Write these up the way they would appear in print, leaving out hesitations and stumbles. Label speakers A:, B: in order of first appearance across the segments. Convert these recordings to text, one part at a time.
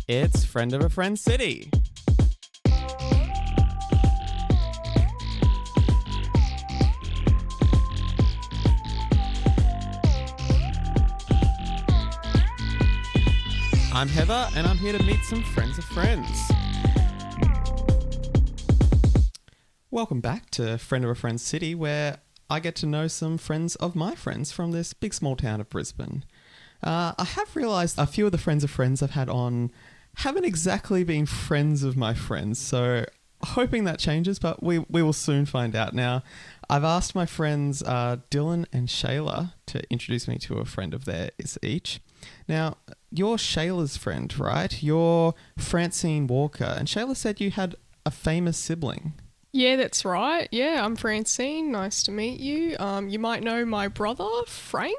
A: It's Friend of a Friend City. I'm Heather, and I'm here to meet some friends of friends. Welcome back to Friend of a Friend City, where I get to know some friends of my friends from this big small town of Brisbane. I have realised a few of the friends of friends I've had on haven't exactly been friends of my friends, so hoping that changes, but we will soon find out. Now, I've asked my friends Dylan and Shayla to introduce me to a friend of theirs each. Now, you're Shayla's friend, right? You're Francine Walker, and Shayla said you had a famous sibling.
B: Yeah, that's right. Yeah, I'm Francine. Nice to meet you. You might know my brother, Frank.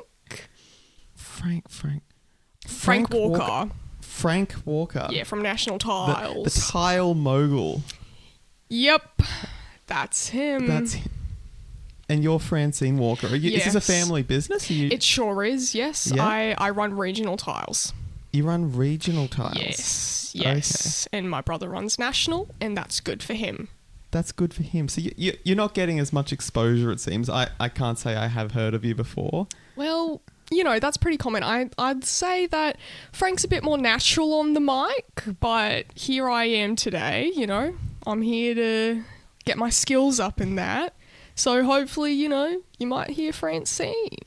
B: Frank Walker.
A: Frank Walker.
B: Yeah, from National Tiles.
A: The tile mogul.
B: Yep, that's him.
A: That's him. And you're Francine Walker. Is this a family business?
B: It sure is, yes. Yeah? I run Regional Tiles.
A: You run Regional Tiles?
B: Yes. Okay. And my brother runs National, and that's good for him.
A: That's good for him. So you're not getting as much exposure, it seems. I can't say I have heard of you before.
B: Well, you know, that's pretty common. I'd say that Frank's a bit more natural on the mic, but here I am today, you know. I'm here to get my skills up in that. So hopefully, you know, you might hear Francine.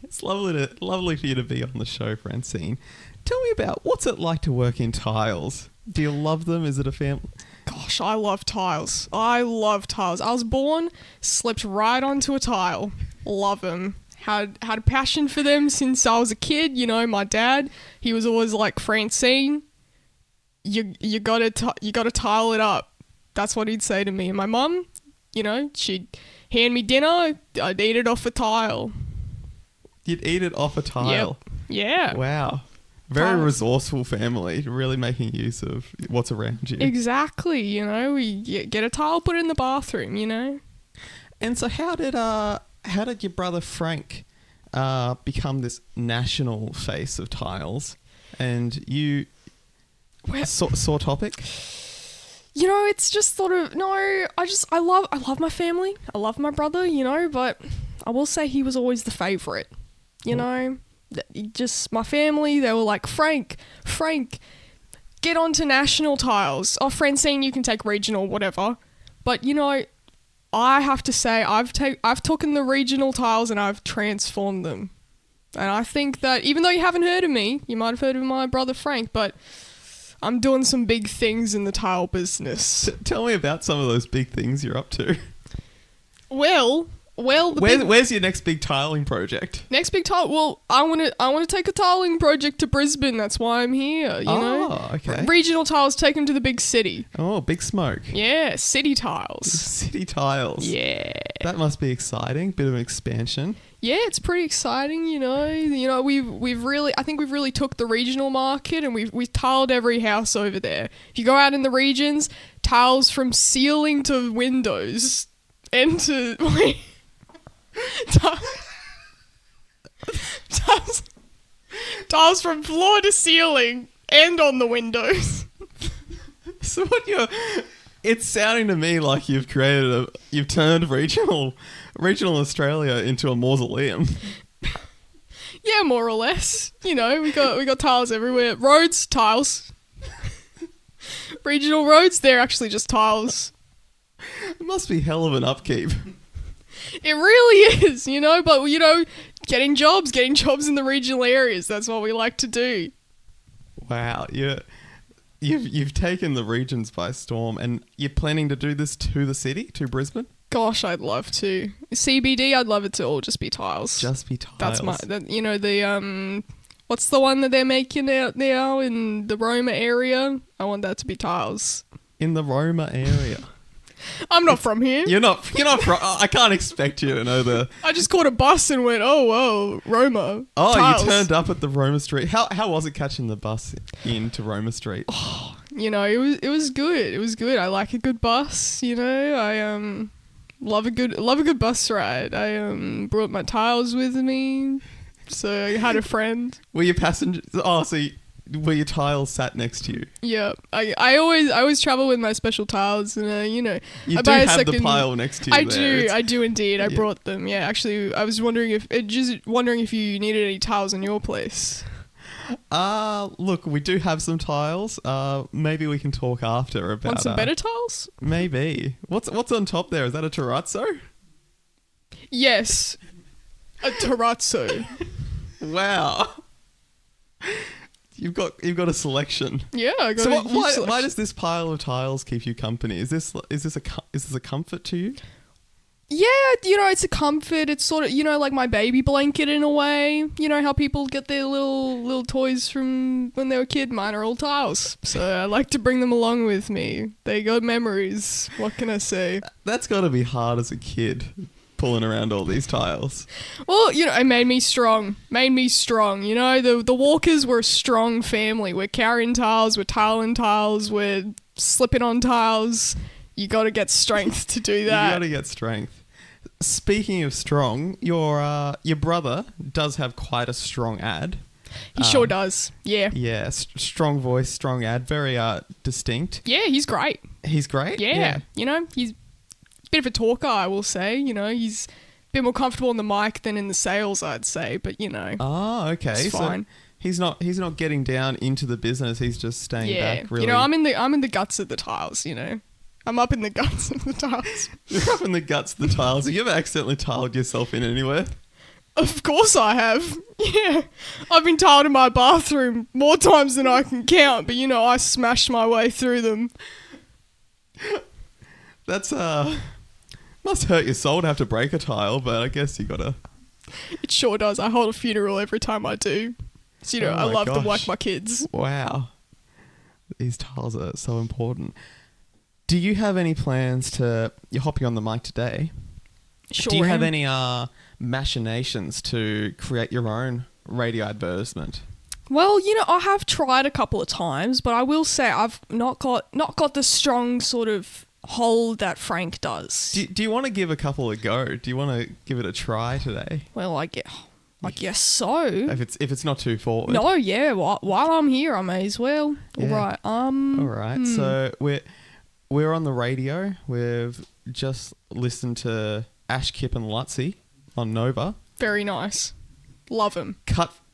A: It's lovely for you to be on the show, Francine. Tell me about what's it like to work in tiles. Do you love them? Is it a family?
B: Gosh, I love tiles. I was born, slipped right onto a tile. Love them. Had a passion for them since I was a kid. You know, my dad, he was always like, Francine, you gotta tile it up. That's what he'd say to me. And my mum, you know, she'd hand me dinner. I'd eat it off a tile.
A: You'd eat it off a tile?
B: Yep. Yeah.
A: Wow. Very resourceful family, really making use of what's around you.
B: Exactly, you know, we get a tile, put it in the bathroom, you know.
A: And so how did your brother Frank become this national face of tiles? And you sore topic?
B: You know, it's just sort of I love my family. I love my brother, you know, but I will say he was always the favourite, you know. Just my family, they were like, Frank, get onto National Tiles. Oh, Francine, you can take Regional, whatever. But, you know, I have to say, I've taken the Regional Tiles and I've transformed them. And I think that, even though you haven't heard of me, you might have heard of my brother Frank, but I'm doing some big things in the tile business.
A: Tell me about some of those big things you're up to.
B: Well,
A: where's your next big tiling project?
B: Next big tile? Well, I want to take a tiling project to Brisbane. That's why I'm here. You know?
A: Okay.
B: Regional Tiles, take them to the big city.
A: Oh, big smoke.
B: Yeah, city tiles.
A: City tiles.
B: Yeah.
A: That must be exciting. Bit of an expansion.
B: Yeah, it's pretty exciting. You know, we've really took the regional market and we've tiled every house over there. If you go out in the regions, tiles from ceiling to windows and to tiles from floor to ceiling and on the windows.
A: So it's sounding to me like you've turned regional Australia into a mausoleum.
B: Yeah, more or less. You know, we got tiles everywhere. Roads, tiles. Regional roads, they're actually just tiles.
A: It must be hell of an upkeep.
B: It really is, you know, but, you know, getting jobs in the regional areas, that's what we like to do.
A: Wow, you've taken the regions by storm, and you're planning to do this to the city, to Brisbane?
B: Gosh, I'd love to. CBD, I'd love it to all just be tiles.
A: Just be tiles.
B: That's you know, the, what's the one that they're making out now in the Roma area? I want that to be tiles.
A: In the Roma area?
B: I'm not from here.
A: You're not from... I can't expect you to know the...
B: I just caught a bus and went, oh, whoa, Roma.
A: Oh,
B: tiles.
A: You turned up at the Roma Street. How was it catching the bus into Roma Street?
B: Oh, you know, it was good. It was good. I like a good bus, you know. I love a good bus ride. I brought my tiles with me. So I had a friend.
A: Were you passengers? Oh, so were your tiles sat next to you?
B: Yeah, I always travel with my special tiles, and
A: You
B: I
A: do
B: buy a
A: have the
B: second.
A: pile next to you.
B: I do indeed. I
A: Yeah.
B: brought them. Yeah, actually, I was wondering if you needed any tiles in your place.
A: Look, we do have some tiles. Maybe we can talk after about.
B: Want some better tiles?
A: Maybe. What's on top there? Is that a terrazzo?
B: Yes, a terrazzo.
A: Wow. You've got a selection.
B: Yeah, I got
A: So
B: a huge
A: why
B: selection.
A: does this pile of tiles keep you company? Is this a comfort to you?
B: Yeah, it's a comfort. It's sort of, like my baby blanket in a way. You know how people get their little toys from when they were a kid? Mine are all tiles. So I like to bring them along with me. They got memories. What can I say?
A: That's got to be hard as a kid, pulling around all these tiles.
B: Well, it made me strong. The Walkers were a strong family. We're carrying tiles, we're tiling tiles, we're slipping on tiles. You got to get strength to do that.
A: You got to get strength. Speaking of strong, your brother does have quite a strong ad.
B: He sure does. Yeah.
A: Yeah, strong voice, strong ad, very distinct.
B: Yeah, he's great.
A: He's great.
B: Yeah. He's a bit of a talker, I will say. He's a bit more comfortable on the mic than in the sales, I'd say. But
A: Oh, okay.
B: it's fine.
A: So he's not getting down into the business. He's just staying back. Really.
B: I'm in the guts of the tiles. I'm up in the guts of the tiles.
A: You're up in the guts of the tiles. Have you ever accidentally tiled yourself in anywhere?
B: Of course I have. Yeah. I've been tiled in my bathroom more times than I can count, but I smashed my way through them.
A: That's must hurt your soul to have to break a tile, but I guess you gotta.
B: It sure does. I hold a funeral every time I do. So,
A: Oh
B: I
A: my
B: love them
A: gosh.
B: like my kids.
A: Wow. These tiles are so important. Do you have any plans to... You're hopping on the mic today.
B: Sure.
A: Do you have any machinations to create your own radio advertisement?
B: Well, I have tried a couple of times, but I will say I've not got the strong sort of hold that Frank does.
A: Do you want to give a couple a go? Do you want to give it a try today?
B: Well, I guess so.
A: If it's not too forward.
B: No, yeah. While I'm here, I may as well.
A: Yeah.
B: All right.
A: All right. So we're on the radio. We've just listened to Ash, Kip and Lutzy on Nova.
B: Very nice. Love him.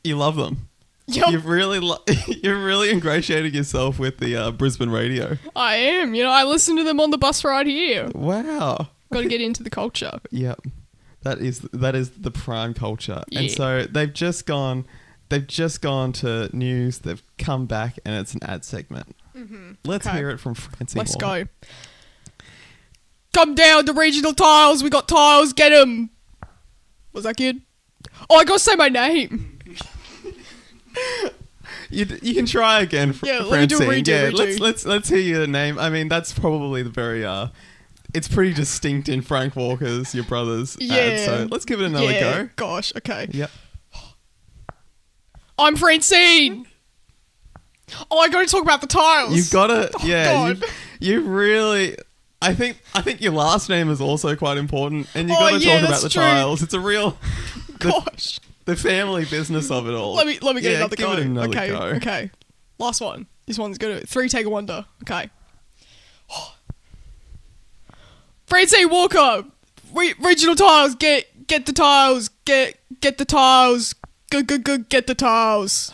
A: You love them.
B: Yep.
A: You're really ingratiating yourself with the Brisbane radio.
B: I am. I listen to them on the bus ride here.
A: Wow.
B: Got to get into the culture.
A: Yep. That is the prime culture.
B: Yeah.
A: And so they've just gone to news, they've come back and it's an ad segment. Mm-hmm. Let's hear it from Francine
B: Let's
A: Walker.
B: go. Come down to regional tiles. We got tiles. Get them. Was that good? Oh, I got to say my name.
A: You can try again,
B: Yeah,
A: Francine.
B: let me do a redo.
A: Let's hear your name. I mean, that's probably the very it's pretty distinct in Frank Walker's, your brother's ad. So let's give it another go.
B: Gosh, okay.
A: Yep.
B: I'm Francine. Oh, I got to talk about the tiles.
A: You've got to,
B: Oh,
A: yeah.
B: God.
A: You really. I think your last name is also quite important, and you've got to talk about
B: that's
A: the
B: true.
A: tiles. It's a real.
B: Gosh.
A: The family business of it all.
B: Let me get another
A: give
B: go.
A: It another
B: Okay,
A: go.
B: okay. Last one. This one's good. 3 take a wonder. Okay. Francine Walker. Regional tiles. Get the tiles. Get the tiles. Good. Get the tiles.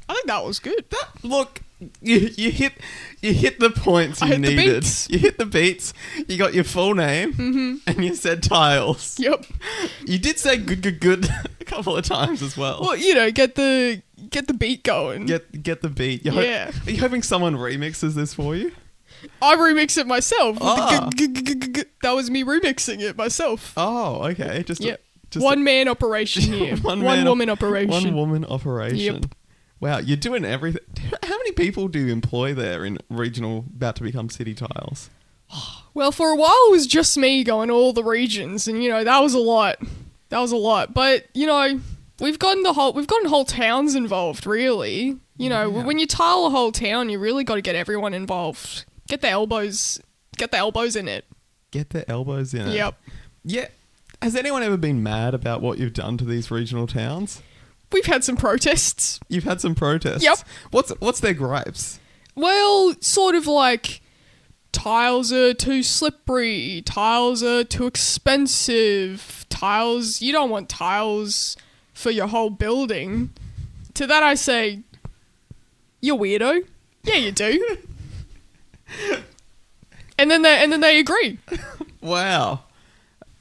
B: I think that was good.
A: Look, you hit the points you
B: I hit the
A: needed.
B: beats.
A: You hit the beats. You got your full name, and you said tiles.
B: Yep.
A: You did say good a couple of times as well.
B: Well, get the beat going.
A: Get the beat.
B: Yeah.
A: Are you hoping someone remixes this for you?
B: I remixed it myself.
A: Ah.
B: That was me remixing it myself.
A: Oh, okay. Just
B: one man operation here. One woman operation.
A: One woman operation.
B: Yep.
A: Wow, you're doing everything. How many people do you employ there in regional, about to become city tiles?
B: Well, for a while it was just me going all the regions, and that was a lot. But we've gotten whole towns involved. Really, when you tile a whole town, you really got to get everyone involved. Get the elbows in it.
A: Get the elbows in it.
B: Yep.
A: Yeah. Has anyone ever been mad about what you've done to these regional towns?
B: we've had some protests.
A: You've had some protests.
B: Yep.
A: What's their gripes?
B: Well, sort of like tiles are too slippery, tiles are too expensive, tiles, you don't want tiles for your whole building. To that I say, you're weirdo. Yeah, you do. and then they agree.
A: Wow.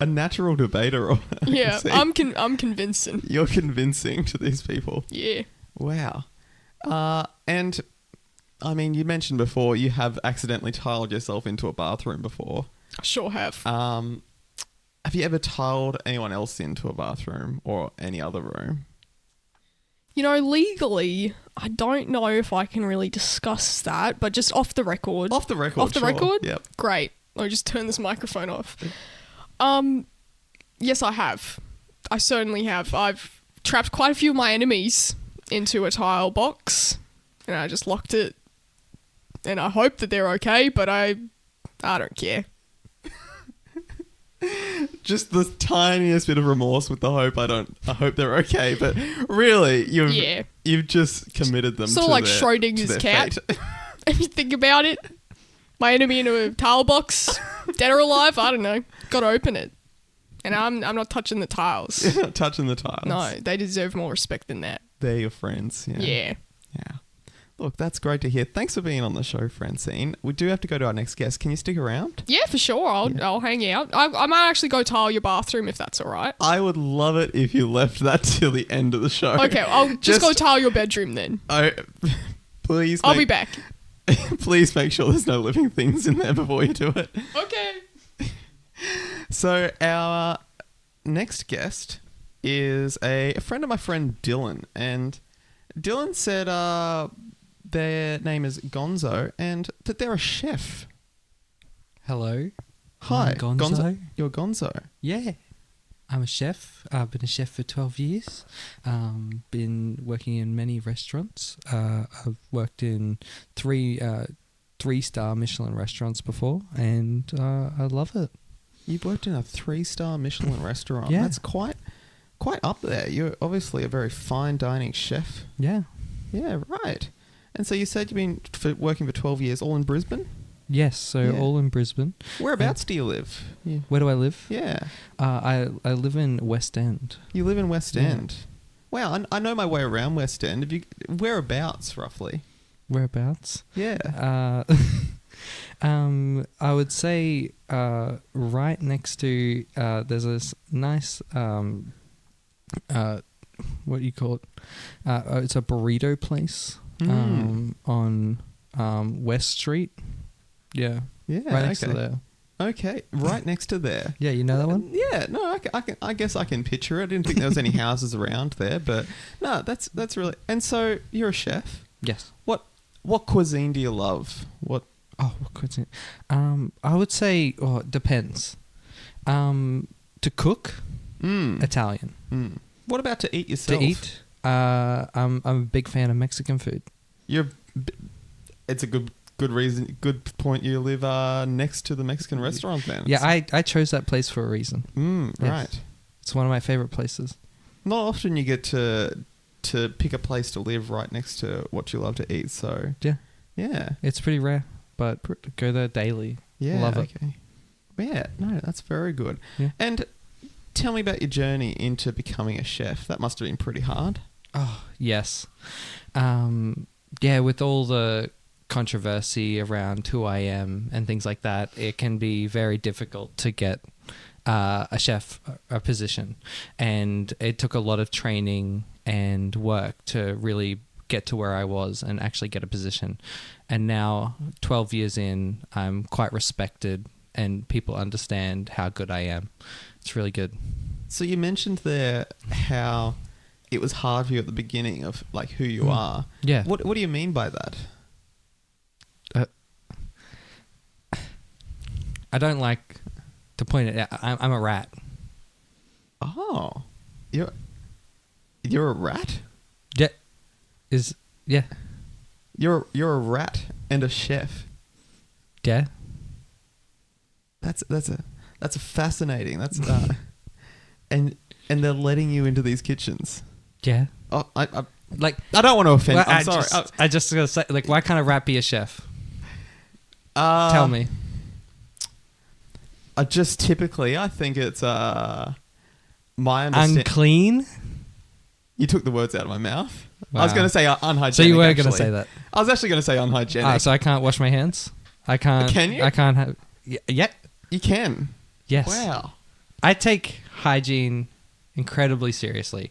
A: A natural debater.
B: Yeah, I'm convincing.
A: You're convincing to these people.
B: Yeah.
A: Wow. And I mean, you mentioned before you have accidentally tiled yourself into a bathroom before.
B: I sure have.
A: Have you ever tiled anyone else into a bathroom or any other room?
B: You know, legally, I don't know if I can really discuss that, but just off the record.
A: Off the record.
B: Off the
A: sure.
B: record?
A: Yep.
B: Great. I'll just turn this microphone off. Yes, I have. I certainly have. I've trapped quite a few of my enemies into a tile box, and I just locked it. And I hope that they're okay, but I don't care.
A: Just the tiniest bit of remorse with the hope. I hope they're okay, but really, you've just committed them.
B: Sort
A: to
B: of like
A: their,
B: Schrodinger's
A: to
B: cat.
A: fate.
B: If you think about it, my enemy in a tile box, dead or alive, I don't know. Got to open it, and I'm not touching the tiles.
A: You're not touching the tiles.
B: No, they deserve more respect than that.
A: They're your friends.
B: Yeah.
A: Look, that's great to hear. Thanks for being on the show, Francine. We do have to go to our next guest. Can you stick around?
B: Yeah, for sure. I'll hang out. I might actually go tile your bathroom if that's all right.
A: I would love it if you left that till the end of the show.
B: Okay, I'll just go tile your bedroom then.
A: Please.
B: I'll be back.
A: Please make sure there's no living things in there before you do it.
B: Okay.
A: So our next guest is a friend of my friend Dylan, and Dylan said their name is Gonzo and that they're a chef.
C: Hello.
A: Hi,
C: I'm Gonzo.
A: You're Gonzo.
C: Yeah. I'm a chef. I've been a chef for 12 years. Been working in many restaurants. I've worked in three-star Michelin restaurants before, and I love it.
A: You've worked in a 3-star Michelin restaurant.
C: Yeah.
A: That's quite up there. You're obviously a very fine dining chef.
C: Yeah.
A: Yeah, right. And so you said you've been working for 12 years, all in Brisbane?
C: Yes, so all in Brisbane.
A: Whereabouts do you live? Yeah.
C: Where do I live?
A: Yeah.
C: I live in West End.
A: You live in West End. Wow, I know my way around West End. Whereabouts, roughly?
C: Whereabouts?
A: Yeah.
C: I would say right next to there's this nice what do you call it? It's a burrito place on West Street. Yeah.
A: Yeah.
C: Right next to there.
A: Okay, right next to there.
C: Yeah, you know that one?
A: Yeah, no, I guess I can picture it. I didn't think there was any houses around there, but no, that's really. And so you're a chef.
C: Yes.
A: What cuisine do you love? What
C: cuisine? I would say, it depends. To cook, Italian.
A: What about to eat yourself?
C: To eat, I'm a big fan of Mexican food.
A: It's a good reason, good point. You live next to the Mexican restaurant, then.
C: Yeah, I chose that place for a reason.
A: Yes. Right.
C: It's one of my favorite places.
A: Not often you get to pick a place to live right next to what you love to eat. So yeah,
C: it's pretty rare, but go there daily.
A: Yeah,
C: love it.
A: Okay. Yeah, no, that's very good.
C: Yeah.
A: And tell me about your journey into becoming a chef. That must have been pretty hard.
C: Oh yes, with all the controversy around who I am and things like that, it can be very difficult to get a chef a position, and it took a lot of training and work to really get to where I was and actually get a position. And now 12 years in, I'm quite respected and people understand how good I am. It's really good.
A: So you mentioned there how it was hard for you at the beginning of like who you are.
C: Yeah.
A: What do you mean by that?
C: I don't like to point it out. I'm a rat.
A: Oh, you're a rat?
C: Yeah.
A: You're a rat and a chef.
C: Yeah.
A: That's a fascinating. That's and they're letting you into these kitchens.
C: Yeah.
A: Oh,
C: Like,
A: I don't want to offend.
C: well,
A: I'm sorry.
C: I just gotta say, like, why can't a rat be a chef?
A: Tell
C: Tell me.
A: Just typically, I think it's my understanding.
C: Unclean?
A: You took the words out of my mouth.
C: Wow.
A: I was going to say unhygienic.
C: So you were going to
A: actually.
C: say that.
A: I was actually going to say unhygienic.
C: So I can't wash my hands? I can't.
A: Can you?
C: I can't have. Yeah.
A: You can.
C: Yes.
A: Wow.
C: I take hygiene incredibly seriously.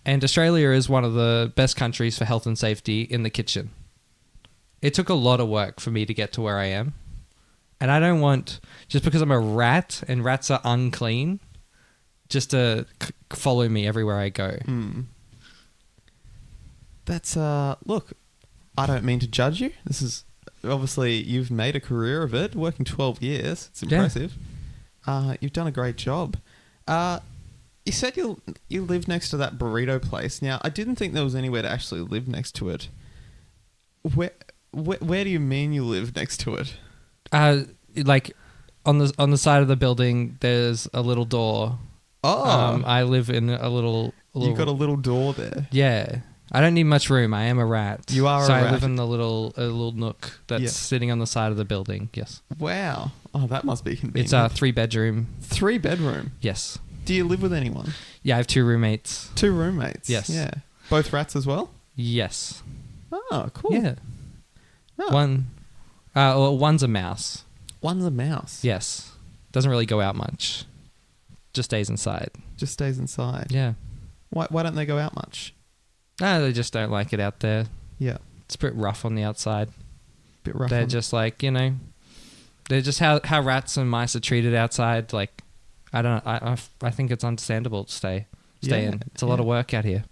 C: And Australia is one of the best countries for health and safety in the kitchen. It took a lot of work for me to get to where I am. And I don't want, just because I'm a rat and rats are unclean, just to follow me everywhere I go.
A: That's, look, I don't mean to judge you. This is, obviously, you've made a career of it, working 12 years. It's impressive. Yeah. You've done a great job. You said you live next to that burrito place. Now, I didn't think there was anywhere to actually live next to it. Where do you mean you live next to it?
C: Like on the side of the building, there's a little door.
A: Oh,
C: I live in a little.
A: You got a little door there.
C: Yeah, I don't need much room. I am a rat.
A: You are
C: so
A: a rat.
C: I live in the little nook that's sitting on the side of the building. Yes.
A: Wow. Oh, that must be convenient.
C: It's a 3-bedroom.
A: 3-bedroom.
C: Yes.
A: Do you live with anyone?
C: Yeah, I have 2 roommates.
A: 2 roommates.
C: Yes.
A: Yeah. Both rats as well.
C: Yes.
A: Oh, cool.
C: Yeah.
A: Oh.
C: One's a mouse.
A: One's a mouse.
C: Yes. Doesn't really go out much. Just stays inside.
A: Just stays inside.
C: Yeah.
A: Why don't they go out much?
C: No, they just don't like it out there.
A: Yeah.
C: It's a bit rough on the outside.
A: Bit rough.
C: They're just like, they're just how rats and mice are treated outside. Like, I think it's understandable to stay in. It's a lot of work out here.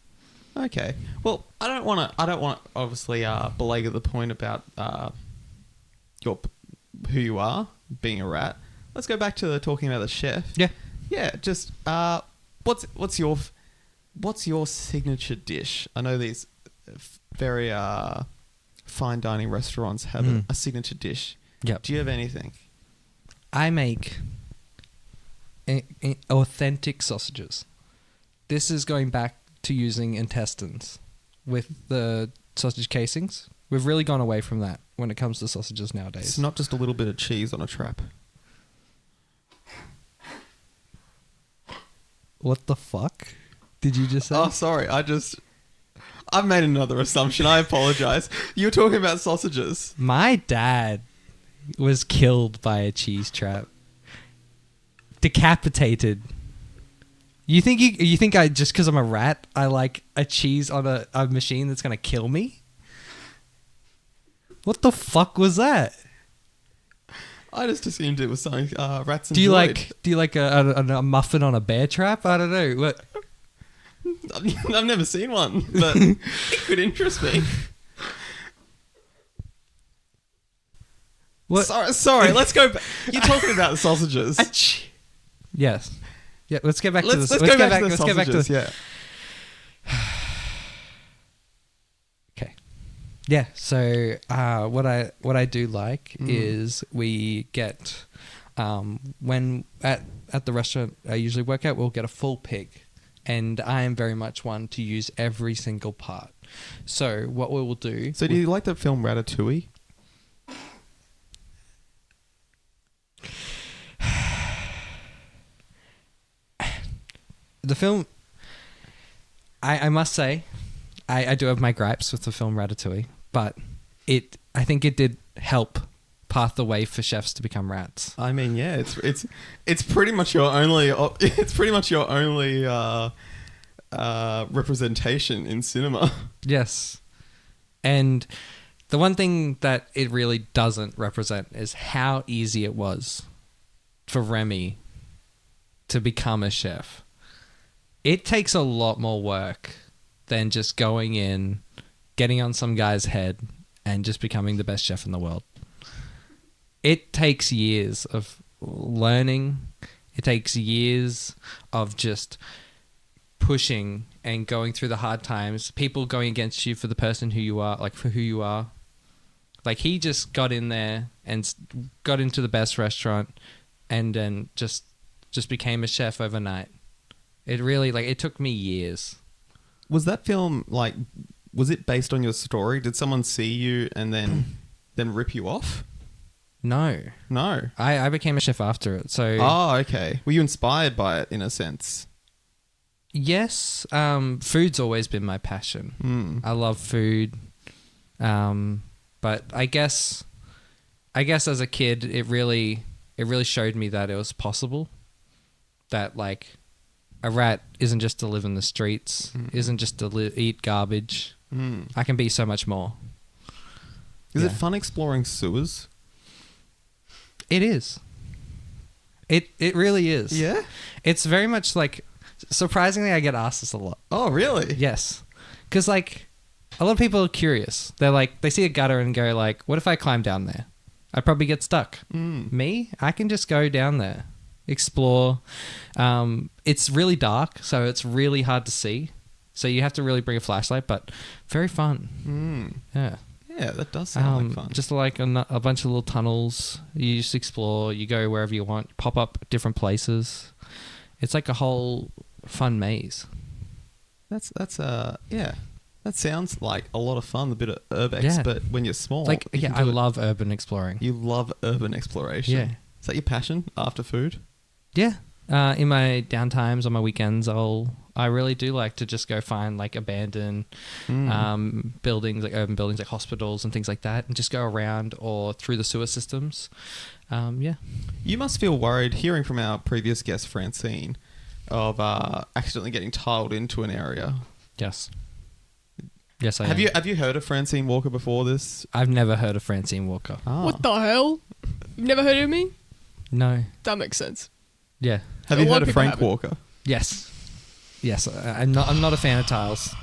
A: Okay. Well, I don't want to obviously belabor the point about who you are, being a rat. Let's go back to talking about the chef.
C: Yeah.
A: Yeah. Just what's your signature dish? I know these very fine dining restaurants have a signature dish.
C: Yep.
A: Do you have anything?
C: I make authentic sausages. This is going back to using intestines with the sausage casings. We've really gone away from that when it comes to sausages nowadays.
A: It's not just a little bit of cheese on a trap.
C: What the fuck did you just say?
A: Oh, sorry. I've made another assumption. I apologize. You were talking about sausages.
C: My dad was killed by a cheese trap. Decapitated. You think I just because I'm a rat, I like a cheese on a machine that's gonna kill me? What the fuck was that?
A: I just assumed it was something rats enjoyed.
C: Do you like a muffin on a bear trap? I don't know. What?
A: I've never seen one, but it could interest me.
C: What?
A: Sorry. Let's go back. You're talking about the sausages.
C: Yes. Yeah. Let's get back to this.
A: Let's go back to the sausages. Yeah.
C: Okay. Yeah. So what I do like is we get when at the restaurant I usually work at, we'll get a full pig, and I am very much one to use every single part. So what we will do.
A: So do you like the film Ratatouille?
C: The film, I must say, I do have my gripes with the film Ratatouille, but I think it did help path the way for chefs to become rats.
A: I mean, yeah, it's pretty much your only representation in cinema.
C: Yes, and the one thing that it really doesn't represent is how easy it was for Remy to become a chef. It takes a lot more work than just going in, getting on some guy's head, and just becoming the best chef in the world. It takes years of learning. It takes years of just pushing and going through the hard times. People going against you for the person who you are, like for who you are. Like he just got in there and got into the best restaurant and then just became a chef overnight. It really, it took me years.
A: Was that film like? Was it based on your story? Did someone see you and then rip you off?
C: No.
A: No.
C: I became a chef after it. So
A: Oh, okay. Were you inspired by it in a sense?
C: yes, food's always been my passion.
A: Mm.
C: I love food. But I guess as a kid it really showed me that it was possible. That like a rat isn't just to live in the streets, isn't just to eat garbage.
A: Mm.
C: I can be so much more.
A: Is it
C: Yeah.
A: fun exploring sewers?
C: It is. It really is.
A: Yeah.
C: It's very much like, surprisingly, I get asked this a lot.
A: Oh, really?
C: Yes. Because, like, a lot of people are curious. They're like, they see a gutter and go, like, what if I climb down there? I'd probably get stuck.
A: Mm.
C: Me? I can just go down there, explore. It's really dark, so it's really hard to see. So you have to really bring a flashlight, but very fun.
A: Mm.
C: Yeah.
A: Yeah, that does sound like fun.
C: Just like a bunch of little tunnels. You just explore. You go wherever you want. Pop up at different places. It's like a whole fun maze.
A: That's yeah. That sounds like a lot of fun. A bit of urbex,
C: Yeah.
A: but when you're small,
C: Like,
A: you
C: yeah,
A: can
C: I
A: do it.
C: love urban exploring.
A: You love urban exploration.
C: Yeah.
A: Is that your passion after food?
C: Yeah. In my downtimes, on my weekends, I really do like to just go find like abandoned buildings, like urban buildings, like hospitals and things like that, and just go around or through the sewer systems. Yeah.
A: You must feel worried hearing from our previous guest, Francine, of accidentally getting tiled into an area.
C: Yes. Yes, I
A: Have
C: am.
A: you heard of Francine Walker before this?
C: I've never heard of Francine Walker.
A: Ah.
B: What the hell? You've never heard of me?
C: No.
B: That makes sense.
C: Yeah.
A: Have
B: A
A: you
B: lot
A: heard
B: of
A: of
B: people
A: Frank
B: haven't.
A: Walker?
C: Yes. Yes. I'm not a fan of tiles.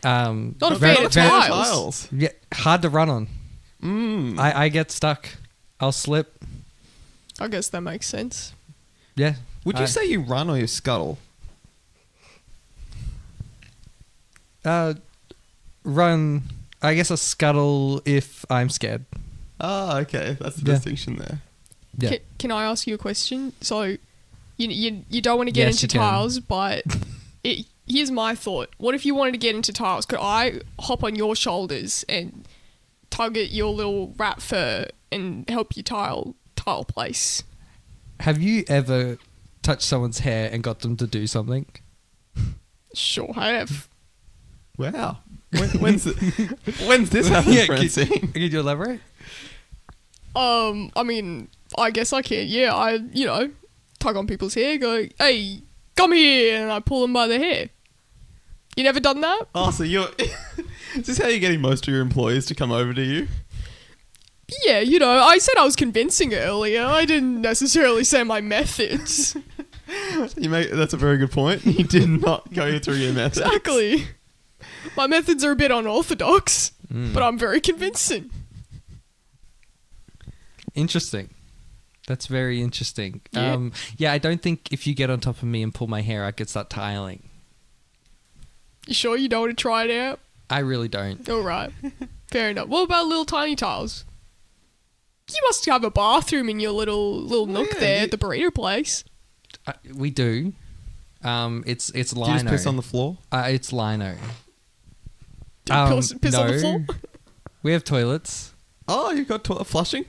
B: Not a fan of tiles.
C: Yeah, hard to run on.
A: Mm.
C: I get stuck. I'll slip.
B: I guess that makes sense.
C: Yeah.
A: Would you say you run or you scuttle?
C: Run? I guess a scuttle if I'm scared.
A: Ah, okay. That's the
C: Yeah.
A: distinction there.
C: Yeah.
B: Can I ask you a question? So, you don't want to get
C: Yes,
B: into
C: you can.
B: tiles, but here's my thought. What if you wanted to get into tiles? Could I hop on your shoulders and tug at your little rat fur and help you tile place?
C: Have you ever touched someone's hair and got them to do something?
B: Sure have.
A: Wow. When's this happened,
C: Yeah,
A: Francine?
C: Can you elaborate?
B: I mean, I guess I can. Yeah, I tug on people's hair, go, hey, come here, and I pull them by the hair. You never done that?
A: Oh, so you're... Is this how you're getting most of your employees to come over to you?
B: Yeah, I said I was convincing earlier. I didn't necessarily say my methods.
A: That's a very good point. You did not go through your methods.
B: Exactly. My methods are a bit unorthodox, but I'm very convincing.
C: Interesting. That's very interesting.
B: Yeah.
C: Yeah, I don't think if you get on top of me and pull my hair, I could start tiling.
B: You sure you don't want to try it out?
C: I really don't.
B: All right. Fair enough. What about little tiny tiles? You must have a bathroom in your little nook
A: yeah,
B: there at the burrito place.
C: We do. It's
A: Do you just
C: lino.
A: piss on the floor?
C: It's lino.
B: Do you piss on the
C: no.
B: floor?
C: We have toilets.
A: Oh, you've got flushing?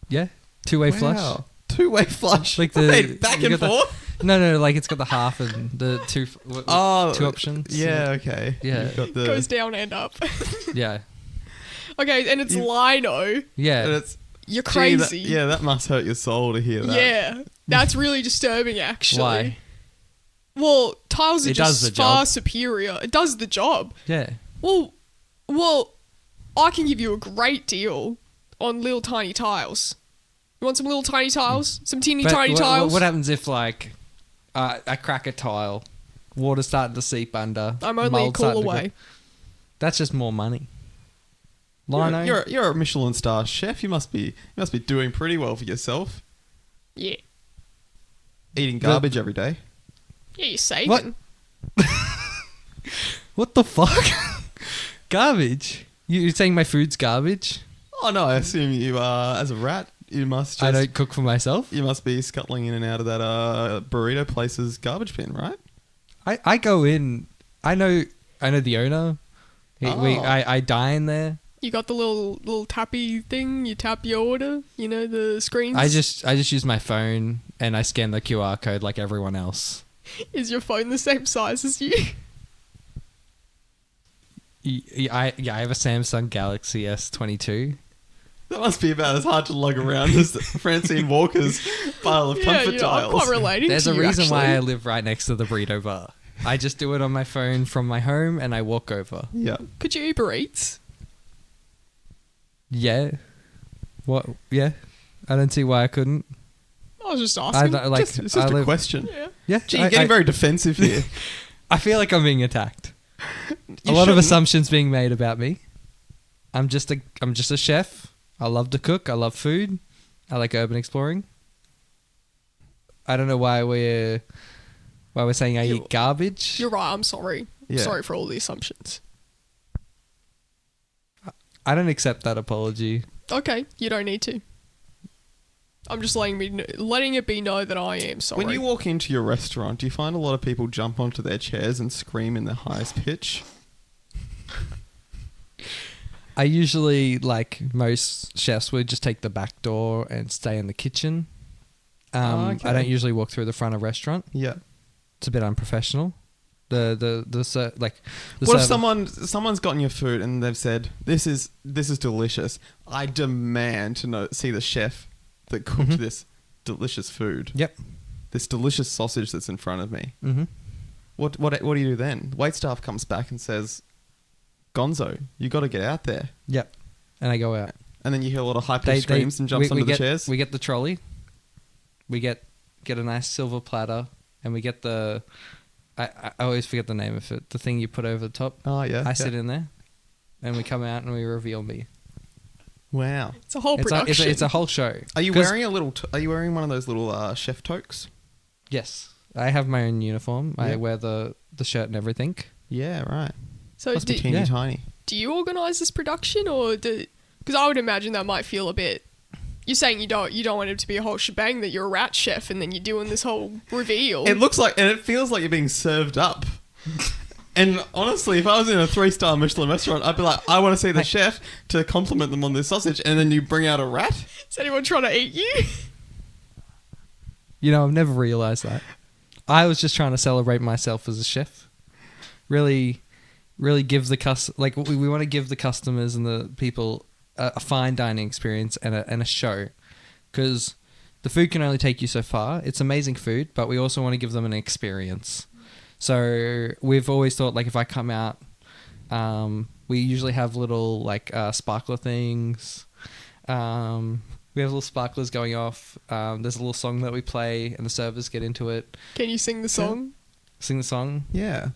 C: Yeah, two-way
A: Wow.
C: flush.
A: Two-way flush.
C: Like the
A: Wait, back
C: you
A: and
C: got the-
A: forth?
C: No, like it's got the half and the two.
A: Oh,
C: two options.
A: Yeah, okay.
C: Yeah.
A: You've got the...
B: Goes down and up.
C: Yeah,
B: Okay, and it's lino.
A: And
C: yeah.
A: it's...
B: You're
A: Gee,
B: crazy.
A: that must hurt your soul to hear that.
B: Yeah, that's really disturbing, actually.
C: Why?
B: Well, tiles are
C: It does
B: just
C: the
B: far
C: job.
B: superior. It does the job.
C: Yeah.
B: Well, I can give you a great deal on little tiny tiles. You want some little tiny tiles? Some teeny
C: But
B: tiny tiles?
C: What happens if like I crack a tile, water's starting to seep under?
B: I'm only a
C: mold's
B: call
C: starting to
B: away.
C: go- That's just more money. Lino.
A: You're a Michelin star chef. You must be doing pretty well for yourself.
B: Yeah.
A: Eating garbage every day.
B: Yeah, you're saving.
C: What? What the fuck? Garbage? You're saying my food's garbage?
A: Oh no, I assume you as a rat, you must
C: I
A: just
C: don't cook for myself.
A: you must be scuttling in and out of that burrito place's garbage bin, right?
C: I go in. I know I know the owner. I dine there.
B: You got the little tappy thing. You tap your order. You know the screens.
C: I just use my phone and I scan the QR code like everyone else.
B: Is your phone the same size as you?
C: I have a Samsung Galaxy S22.
A: That must be about as hard to lug around as Francine Walker's pile of comfort
B: I'm
A: tiles.
B: quite relating
C: There's
B: to
C: a
B: you,
C: reason
B: actually.
C: why I live right next to the burrito bar. I just do it on my phone from my home and I walk over.
A: Yeah.
B: Could you Uber Eats?
C: Yeah. What? Yeah. I don't see why I couldn't.
B: I was just
C: I
B: asking.
C: don't, like.
A: It's just a question.
B: Yeah.
C: Yeah.
A: Gee, you're getting very defensive here.
C: I feel like I'm being attacked.
A: You
C: A lot of
A: shouldn't.
C: assumptions being made about me. I'm just a chef. I love to cook. I love food. I like urban exploring. I don't know why we're saying I eat garbage.
B: You're right. I'm sorry.
A: Yeah.
B: Sorry for all the assumptions.
C: I don't accept that apology.
B: Okay, you don't need to. I'm just letting it be known that I am sorry.
A: When you walk into your restaurant, do you find a lot of people jump onto their chairs and scream in the highest pitch?
C: I usually, like most chefs, would just take the back door and stay in the kitchen.
A: Okay.
C: I don't usually walk through the front of a restaurant.
A: Yeah.
C: It's a bit unprofessional. What
A: What if someone's gotten your food and they've said, "This is delicious. I demand to see the chef that cooked this delicious food.
C: Yep.
A: This delicious sausage that's in front of me."
C: Mm-hmm.
A: What do you do then? Waitstaff comes back and says, "Gonzo, you got to get out there."
C: Yep. And I go out.
A: And then you hear a lot of high pitched screams and jumps onto the chairs.
C: We get the trolley. We get a nice silver platter, and we get the. I always forget the name of it. The thing you put over the top.
A: Oh yeah.
C: I sit in there, and we come out and we reveal me.
A: Wow.
B: It's a whole
C: It's
B: production.
C: a whole show.
A: Are you
C: 'Cause-
A: wearing are you wearing one of those little chef toques?
C: Yes, I have my own uniform. I
A: Yep.
C: wear the shirt and everything.
A: Yeah, right.
B: So
A: Must be teeny
C: yeah.
A: tiny.
B: do you organise this production, or because I would imagine that might feel a bit. You're saying you don't want it to be a whole shebang, that you're a rat chef and then you're doing this whole reveal.
A: It looks like, and it feels like you're being served up. And honestly, if I was in a 3-star Michelin restaurant, I'd be like, I want to see the chef to compliment them on this sausage, and then you bring out a rat?
B: Is anyone trying to eat you?
C: You know, I've never realized that. I was just trying to celebrate myself as a chef. Really give the we want to give the customers and the people a fine dining experience and a show, because the food can only take you so far. It's amazing food, but we also want to give them an experience. So we've always thought, like, if I come out, we usually have little sparkler things. We have little sparklers going off. There's a little song that we play, and the servers get into it.
B: Can you sing the song?
C: Sing the song.
A: Yeah.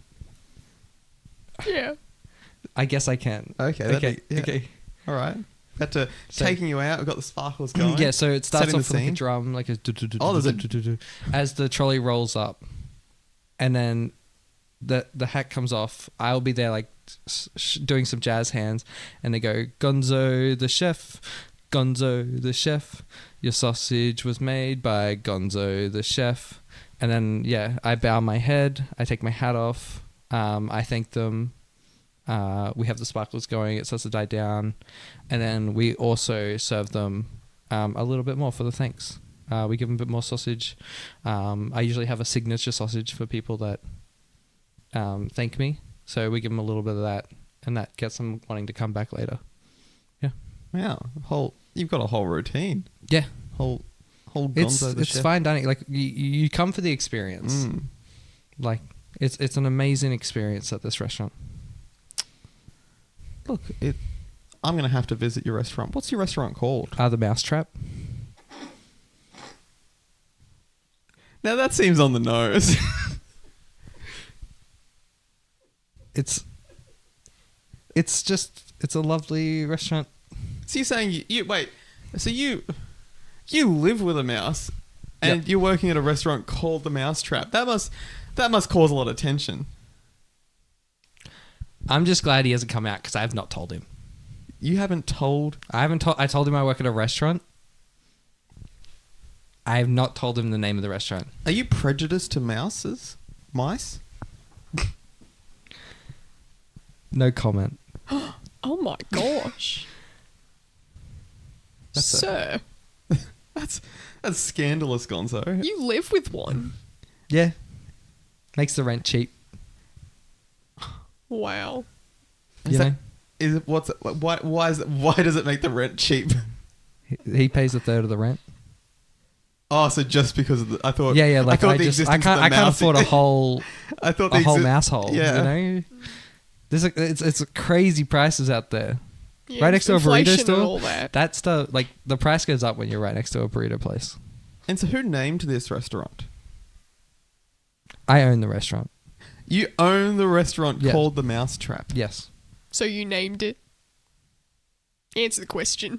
B: Yeah.
C: I guess I can.
A: Okay. Yeah.
C: Okay.
A: All right. Had to
C: So-
A: taking you out. We've got the sparkles going.
C: Yeah, so it starts
A: Setting the
C: off with like a
A: scene.
C: drum, like a
A: Oh, there's a-
C: as the trolley rolls up, and then the hat comes off. I'll be there like doing some jazz hands, and they go, "Gonzo the chef, Gonzo the chef, your sausage was made by Gonzo the chef." And then I bow my head, I take my hat off, I thank them. We have the sparkles going, it starts to die down, and then we also serve them a little bit more for the thanks. We give them a bit more sausage. I usually have a signature sausage for people that thank me, so we give them a little bit of that, and that gets them wanting to come back later.
A: Wow. You've got a whole routine.
C: Yeah,
A: Whole
C: it's
A: Gonzo the chef.
C: fine dining. Like you come for the experience.
A: Mm.
C: Like it's an amazing experience at this restaurant.
A: Look, I'm going to have to visit your restaurant. What's your restaurant called?
C: The Mousetrap.
A: Now that seems on the nose.
C: It's a lovely restaurant.
A: So you're saying you wait. So you live with a mouse, and
C: Yep.
A: you're working at a restaurant called the Mousetrap. That must cause a lot of tension.
C: I'm just glad he hasn't come out because I have not told him.
A: You haven't told.
C: I told him I work at a restaurant. I have not told him the name of the restaurant.
A: Are you prejudiced to mice?
C: No comment.
B: Oh my gosh.
A: That's
B: Sir,
A: That's scandalous, Gonzo.
B: you live with one.
C: Yeah. Makes the rent cheap.
B: Wow.
A: Is
C: You
A: that-
C: know?
A: Is it why does it make the rent cheap?
C: He pays a third of the rent.
A: Oh, so just because of the, I thought
C: Yeah, like
A: thought
C: I
A: the
C: just
A: existence
C: I
A: of the
C: can't
A: mouse-
C: afford a whole
A: I thought
C: a whole
A: exi-
C: mouse hole.
A: Yeah.
C: You know? It's crazy prices out there.
B: Yeah,
C: Right next to a burrito
B: inflation and
C: store.
B: all that.
C: That stuff, like the price goes up when you're right next to a burrito place.
A: And so who named this restaurant?
C: I own the restaurant.
A: You own the restaurant
C: Yeah.
A: called the Mousetrap.
C: Yes.
B: So you named it. Answer the question.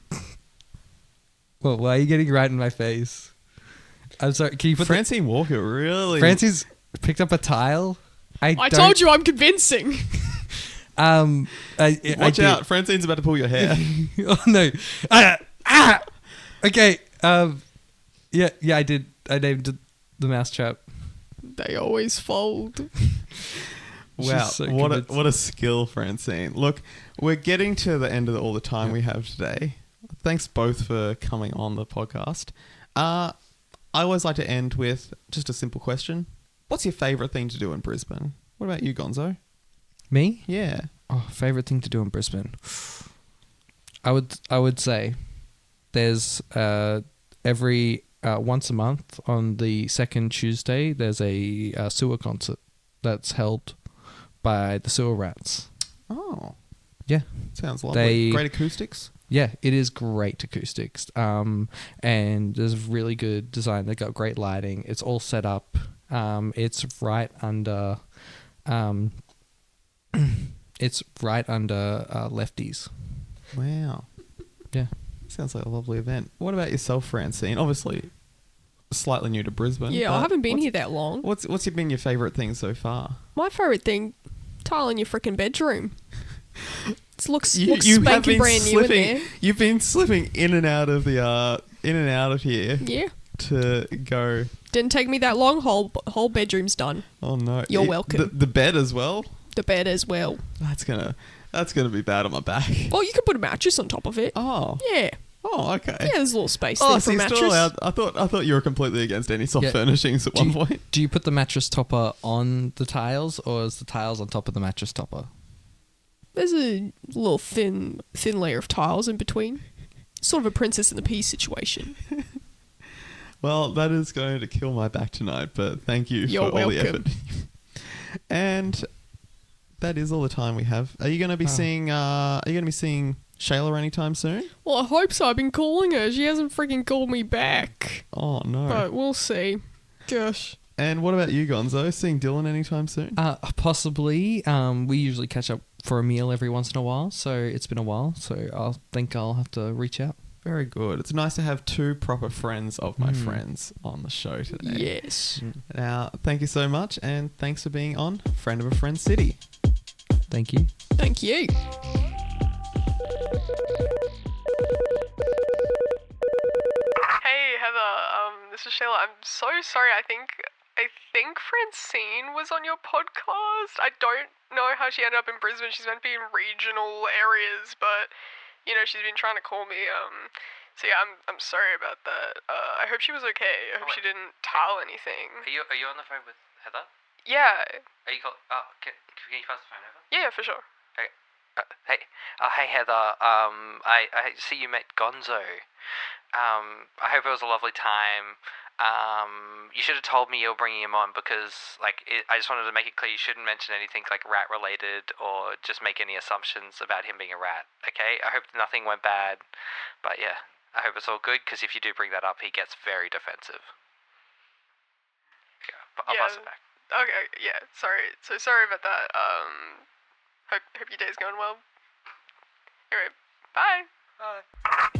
C: Well, why are you getting right in my face? I'm sorry. Can you put
A: Francine Walker really?
C: Francie's picked up a tile.
B: I told you I'm convincing.
A: Watch out, Francine's about to pull your hair.
C: Oh no! Okay. Yeah. I did. I named it the Mousetrap.
B: They always fold.
A: Wow,
C: She's so
A: what
C: convincing.
A: a skill, Francine. Look, we're getting to the end of all the time we have today. Thanks both for coming on the podcast. I always like to end with just a simple question. What's your favourite thing to do in Brisbane? What about you, Gonzo?
C: Me?
A: Yeah.
C: Oh, favorite thing to do in Brisbane. I would say there's every once a month on the second Tuesday there's a sewer concert that's held by the Sewer Rats.
A: Oh.
C: Yeah.
A: Sounds lovely.
C: They-
A: Great acoustics.
C: Yeah, it is great acoustics. And there's really good design. They got great lighting. It's all set up. It's right under Lefties.
A: Wow.
C: Yeah.
A: Sounds like a lovely event. What about yourself, Francine? Obviously, slightly new to Brisbane.
B: Yeah, I
A: but
B: haven't been
A: what's-
B: here that long.
A: What's been your favourite thing so far?
B: My favourite thing, tile in your freaking bedroom. It looks
A: have
B: spanking
A: been
B: brand new in
A: slipping.
B: there.
A: You've been slipping in and out of here
B: Yeah.
A: to go.
B: Didn't take me that long. Whole bedroom's done.
A: Oh no!
B: You're welcome.
A: The bed as well.
B: The bed as well.
A: That's gonna be bad on my back.
B: Well, you could put a mattress on top of it.
A: Oh.
B: Yeah.
A: Oh, okay.
B: Yeah, there's a little space
A: Oh,
B: there
A: so
B: for a
A: you're
B: mattress.
A: still allowed. I thought you were completely against any soft
C: Yeah.
A: furnishings at
C: Do
A: one
C: you-
A: point.
C: Do you put the mattress topper on the tiles, or is the tiles on top of the mattress topper?
B: There's a little thin layer of tiles in between. Sort of a Princess and the Pea situation.
A: Well, that is going to kill my back tonight, but thank you
B: You're
A: for all the
B: welcome.
A: effort. And that is all the time we have. Are you going to be seeing? Are you going to be seeing Shayla anytime soon?
B: Well, I hope so. I've been calling her. She hasn't freaking called me back.
A: Oh no!
B: But we'll see. Gosh.
A: And what about you, Gonzo? Seeing Dylan anytime soon?
C: Possibly. We usually catch up for a meal every once in a while, so it's been a while. So I think I'll have to reach out.
A: Very good. It's nice to have two proper friends of my friends on the show today.
B: Yes.
A: Now, thank you so much, and thanks for being on Friend of a Friend City.
C: Thank you.
B: Thank you.
D: Hey Heather, this is Shayla. I'm so sorry. I think Francine was on your podcast. I don't know how she ended up in Brisbane. She's meant to be in regional areas, but you know she's been trying to call me. So yeah, I'm sorry about that. I hope she was okay. I hope she didn't tile anything.
E: Are you on the phone with Heather?
D: Yeah.
E: Are you can you pass the phone over?
D: Yeah, for sure.
E: Okay. Hey Heather. I see you met Gonzo. I hope it was a lovely time. You should have told me you were bringing him on because, I just wanted to make it clear you shouldn't mention anything like rat related or just make any assumptions about him being a rat. Okay? I hope nothing went bad, but yeah, I hope it's all good because if you do bring that up, he gets very defensive. Okay, I'll pass it back.
D: Okay, yeah, sorry. So sorry about that. Hope your day's going well. Anyway, bye.
E: Bye.